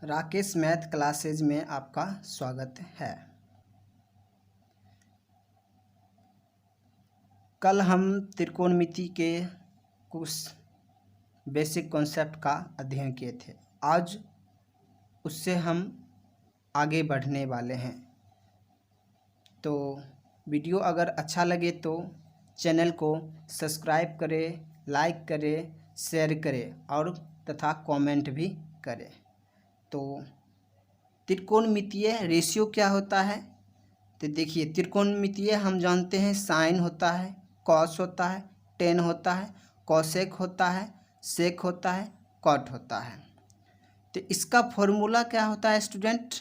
Rakesh math classes में आपका स्वागत है। कल हम त्रिकोणमिति के कुछ बेसिक कॉन्सेप्ट का अध्ययन किए थे। आज उससे हम आगे बढ़ने वाले हैं। तो वीडियो अगर अच्छा लगे तो चैनल को सब्सक्राइब करें, लाइक करें, शेयर करें और तथा कमेंट भी करें। तो त्रिकोणमितीय रेशियो क्या होता है? तो देखिए, त्रिकोणमितीय हम जानते हैं साइन होता है, कॉस होता है, टेन होता है, कॉसेक होता है, सेक होता है, कॉट होता है। तो इसका फॉर्मूला क्या होता है स्टूडेंट?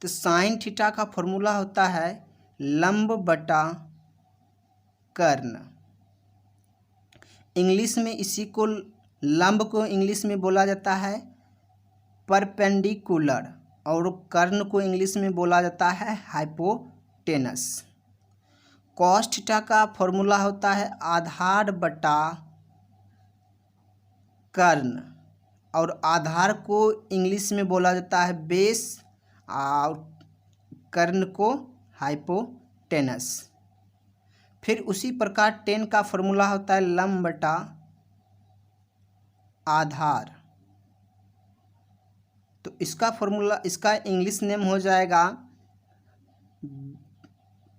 तो साइन थीटा का फॉर्मूला होता है लंब बटा कर्ण। इंग्लिश में इसी को लंब को इंग्लिश में बोला जाता है परपेंडिकुलर और कर्ण को इंग्लिश में बोला जाता है हाइपोटेनस। कॉस थीटा का फॉर्मूला होता है आधार बटा कर्ण और आधार को इंग्लिश में बोला जाता है बेस और कर्ण को हाइपोटेनस। फिर उसी प्रकार टेन का फॉर्मूला होता है लंब बटा आधार। तो इसका फॉर्मूला, इसका इंग्लिश नेम हो जाएगा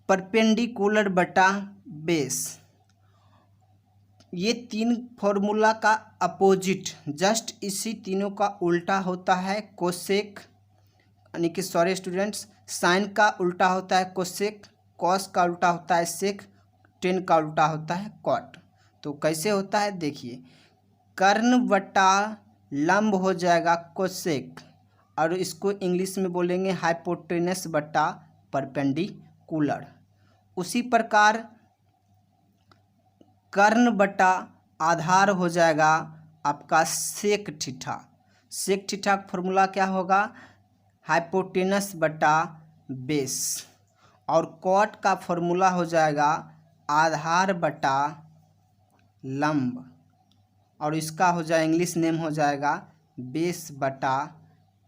परपेंडिकुलर बटा बेस। ये तीन फॉर्मूला का अपोजिट, जस्ट इसी तीनों का उल्टा होता है कोसेक, यानी कि सॉरी स्टूडेंट्स, साइन का उल्टा होता है कोसेक, कॉस का उल्टा होता है सेक, टेन का उल्टा होता है कॉट। तो कैसे होता है देखिए, कर्ण बटा लंब हो जाएगा कोसेक और इसको इंग्लिश में बोलेंगे हाइपोटेनस बटा परपेंडिकुलर। उसी प्रकार कर्ण बटा आधार हो जाएगा आपका सेक थीटा। सेक थीटा का फॉर्मूला क्या होगा? हाइपोटेनस बटा बेस। और कॉट का फॉर्मूला हो जाएगा आधार बटा लंब और इसका हो जाए इंग्लिश नेम हो जाएगा बेस बटा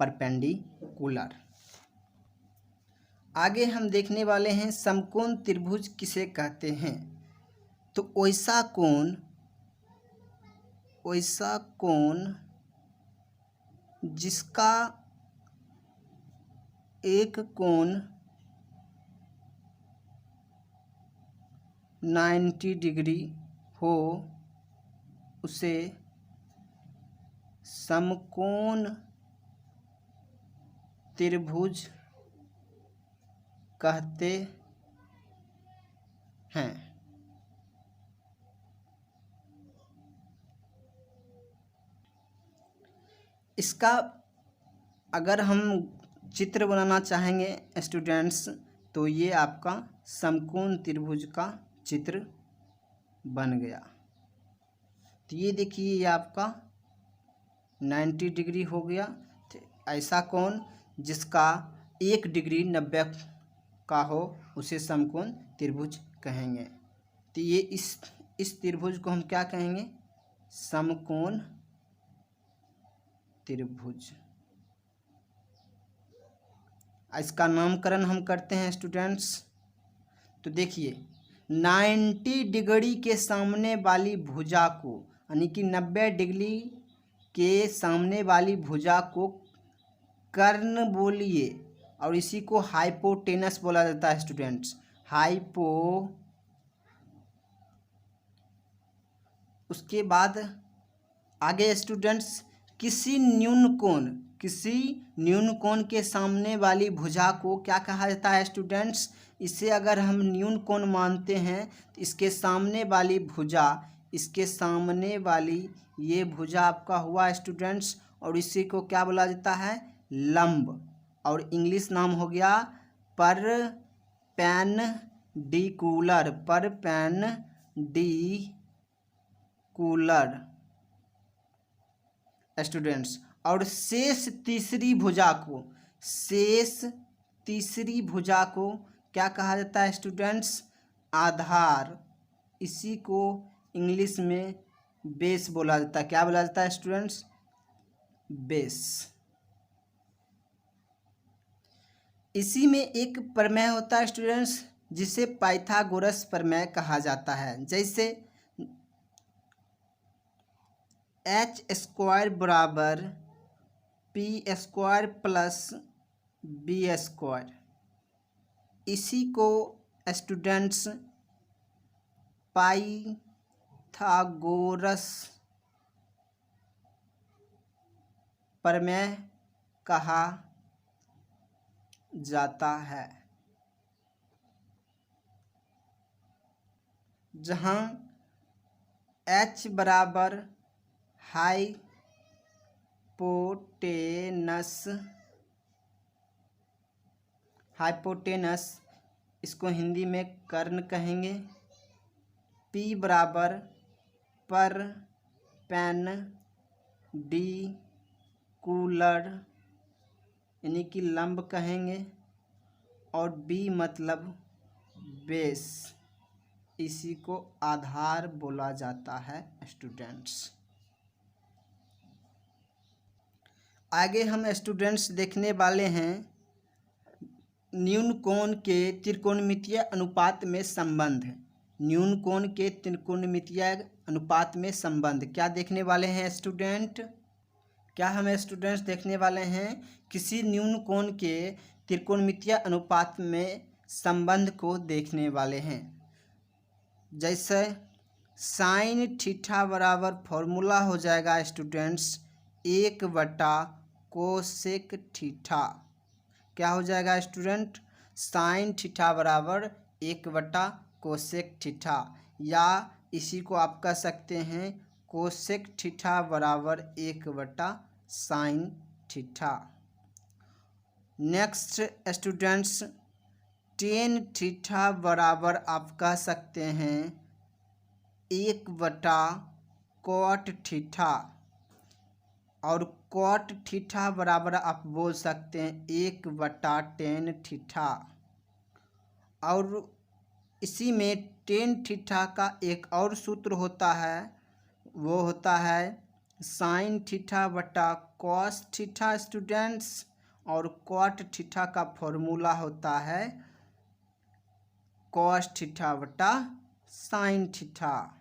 परपेंडिकुलर। आगे हम देखने वाले हैं समकोण त्रिभुज किसे कहते हैं। तो वैसा कोण जिसका एक कोण 90 डिग्री हो उसे समकोण त्रिभुज कहते हैं। इसका अगर हम चित्र बनाना चाहेंगे स्टूडेंट्स, तो ये आपका समकोण त्रिभुज का चित्र बन गया। तो ये देखिए, ये आपका 90 डिग्री हो गया। तो ऐसा कोण जिसका 1 डिग्री 90 का हो उसे समकोण त्रिभुज कहेंगे। तो ये इस त्रिभुज को हम क्या कहेंगे? समकोण त्रिभुज। इसका नामकरण हम करते हैं स्टूडेंट्स। तो देखिए, 90 डिग्री के सामने वाली भुजा को, यानी कि 90 डिग्री के सामने वाली भुजा को कर्ण बोलिए और इसी को हाइपोटेनस बोला जाता है स्टूडेंट्स। उसके बाद आगे स्टूडेंट्स, किसी न्यून कोण के सामने वाली भुजा को क्या कहा जाता है स्टूडेंट्स? इसे अगर हम न्यून कोण मानते हैं तो इसके सामने वाली ये भुजा आपका हुआ स्टूडेंट्स, और इसी को क्या बोला जाता है? लंब। और इंग्लिश नाम हो गया परपेंडिकुलर। स्टूडेंट्स। और शेष तीसरी भुजा को क्या कहा जाता है स्टूडेंट्स? आधार। इसी को इंग्लिश में बेस बोला जाता है। क्या बोला जाता है स्टूडेंट्स? बेस। इसी में एक प्रमेय होता है स्टूडेंट्स जिसे पाइथागोरस प्रमेय कहा जाता है। जैसे एच स्क्वायर बराबर P square plus B square, इसी को स्टूडेंट्स पाइथागोरस प्रमेय कहा जाता है, जहाँ H बराबर हाइपोटेनस, इसको हिंदी में कर्ण कहेंगे। P बराबर पर पेन डी कूलर यानी कि लंब कहेंगे, और B मतलब बेस, इसी को आधार बोला जाता है स्टूडेंट्स। आगे हम स्टूडेंट्स देखने वाले हैं न्यून कोण के त्रिकोणमितीय अनुपात में संबंध। न्यून कोण के त्रिकोणमितीय अनुपात में संबंध क्या देखने वाले हैं स्टूडेंट? क्या हम स्टूडेंट्स देखने वाले हैं किसी न्यून कोण के त्रिकोणमितीय अनुपात में संबंध को देखने वाले हैं। जैसे साइन थीटा बराबर फॉर्मूला हो जाएगा स्टूडेंट्स 1/कोसेक थीटा। क्या हो जाएगा स्टूडेंट? साइन थीटा बराबर 1/कोसेक थीटा, या इसी को आप कह सकते हैं कोसेक थीटा बराबर 1/साइन theta. Next students tan theta बराबर आप कह सकते हैं 1/कॉट थीटा, और कॉट थीटा बराबर आप बोल सकते हैं 1/टेन थीटा। और इसी में टेन थीटा का एक और सूत्र होता है, वो होता है साइन थीटा बटा कॉस थीटा स्टूडेंट्स, और कॉट थीटा का फॉर्मूला होता है कॉस थीटा बटा साइन थीटा।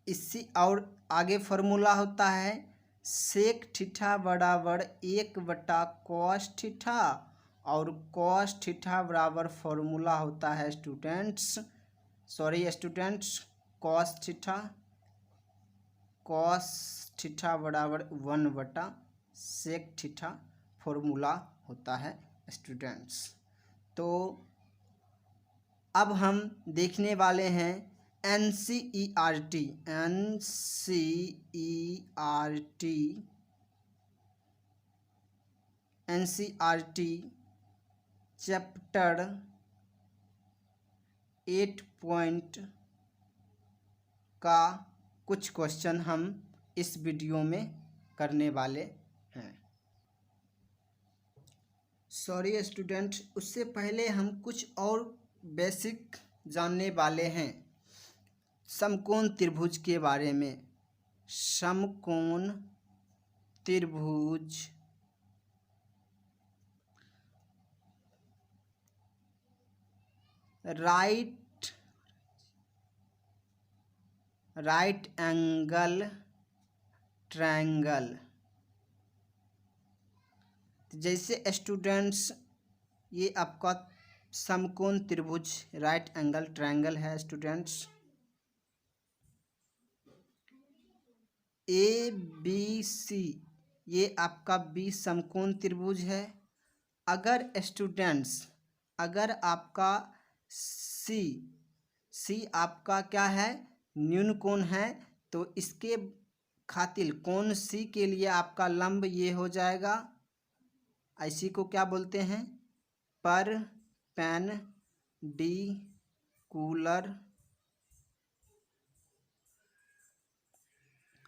इसी और आगे फॉर्मूला होता है सेक थीटा बराबर 1/कॉस थीटा, और कॉस थीटा बराबर फॉर्मूला होता है स्टूडेंट्स कॉस थीटा बराबर 1/सेक थीटा फॉर्मूला होता है स्टूडेंट्स। तो अब हम देखने वाले हैं NCERT चैप्टर 8 पॉइंट का कुछ क्वेश्चन हम इस वीडियो में करने वाले हैं। सॉरी स्टूडेंट, उससे पहले हम कुछ और बेसिक जानने वाले हैं समकोण त्रिभुज के बारे में। समकोण त्रिभुज राइट एंगल ट्रायंगल। जैसे स्टूडेंट्स ये आपका समकोण त्रिभुज राइट एंगल ट्रायंगल है स्टूडेंट्स। ABC ये आपका बी समकोण त्रिभुज है। अगर स्टूडेंट्स अगर आपका सी आपका क्या है न्यून कोण है, तो इसके खातिर कोण सी के लिए आपका लंब ये हो जाएगा, इसी को क्या बोलते हैं पर पेन डी कूलर,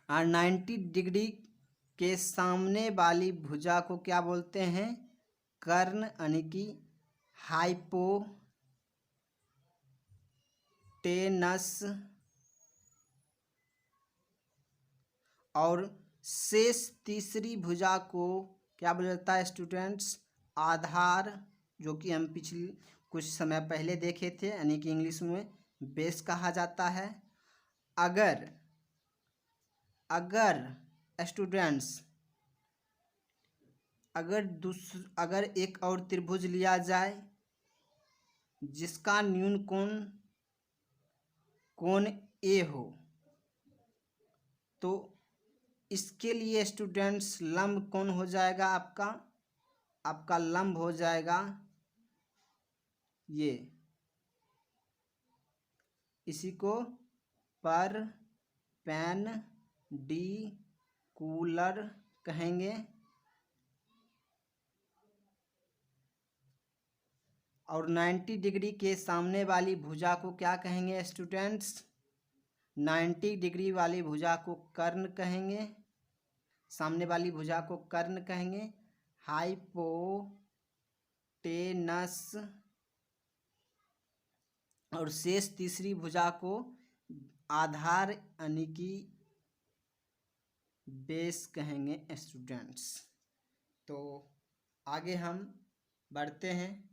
और 90 डिग्री के सामने वाली भुजा को क्या बोलते हैं कर्ण यानी कि हाइपोटेनस, और शेष तीसरी भुजा को क्या बोला जाता है स्टूडेंट्स? आधार, जो कि हम पिछले कुछ समय पहले देखे थे, यानी कि इंग्लिश में बेस कहा जाता है। अगर स्टूडेंट्स अगर एक और त्रिभुज लिया जाए जिसका न्यून कोण ए हो, तो इसके लिए स्टूडेंट्स लंब कौन हो जाएगा? आपका लंब हो जाएगा ये, इसी को परपेंडिकुलर कहेंगे। और 90 डिग्री के सामने वाली भुजा को क्या कहेंगे स्टूडेंट्स? 90 डिग्री वाली भुजा को कर्ण कहेंगे, सामने वाली भुजा को कर्ण कहेंगे। हाइपोटेनस, और शेष तीसरी भुजा को आधार यानी कि बेस कहेंगे स्टूडेंट्स। तो आगे हम बढ़ते हैं।